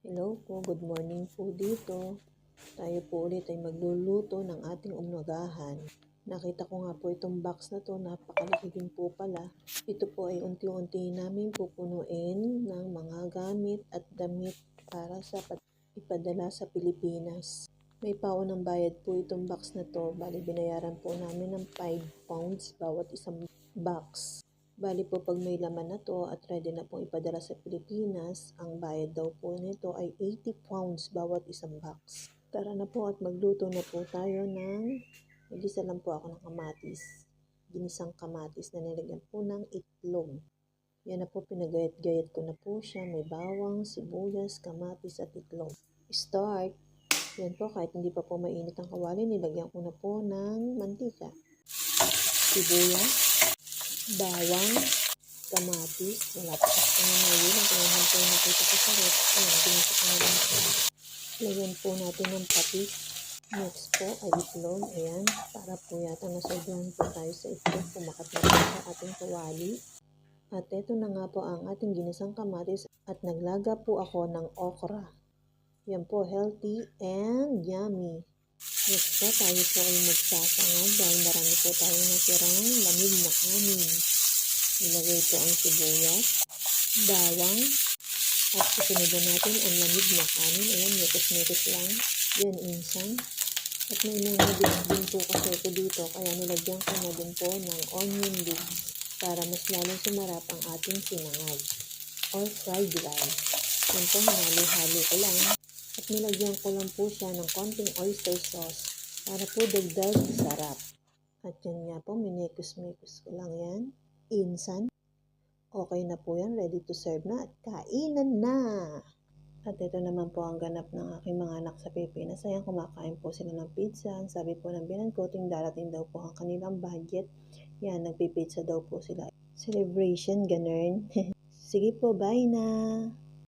Hello po, good morning po dito. Tayo po ulit ay magluluto ng ating umagahan. Nakita ko nga po itong box na to, napakalaki din po pala. Ito po ay unti-unti namin pupunuin ng mga gamit at damit para sa ipadala sa Pilipinas. May paunang bayad po itong box na to, bali binayaran po namin ng 5 pounds bawat isang box. Bali po pag may laman na to at ready na pong ipadala sa Pilipinas, ang bayad daw po nito ay 80 pounds bawat isang box. Tara na po at magluto na po tayo ng, nagisa lang po ako ng kamatis. Ginisang kamatis na nilagyan po ng itlog. Yan na po, pinagayat-gayat ko na po siya. May bawang, sibuyas, kamatis at itlog. Start! Yan po, kahit hindi pa po mainit ang kawali, nilagyan ko na po ng mantika. Sibuyas, bawang, kamatis, wala pa kasi ngayon. Ang kailangan po nakita ko sa rest. Ayan, ginisa ko na lang po. Lagyan po natin ng patis. Next po ay itlog. Ayan, para po yata nasobrahan po tayo sa itlog. Pumakat na po sa ating kawali. At ito na nga po ang ating ginisang kamatis at naglaga po ako ng okra. Yan po, healthy and yummy. Next po, tayo po ay magsasangag dahil marami po tayong natirang lamig na kanin. Ilagay po ang sibuyas, bawang, at susunod natin ang lamig na kanin. Ayan, metos-metos lang. Yan, insan. At may nangyayari din po kasi ito dito, kaya nilagyan ko na din po ng onion leaves para mas lalong sumarap ang ating sinangag or fried rice. Yan po, hinalo-halo ko lang. At nilagyan ko lang po siya ng konting oyster sauce para po dagdag sarap. At yan nga po, minekos-mekos ko lang yan. Insan. Okay na po yan, ready to serve na at kainan na! At ito naman po ang ganap ng aking mga anak sa Pilipinas. Ayan, kumakain po sila ng pizza. Sabi po ng binangkoting darating daw po ang kanilang budget. Yan, nagpipizza daw po sila. Celebration, ganun. Sige po, bye na!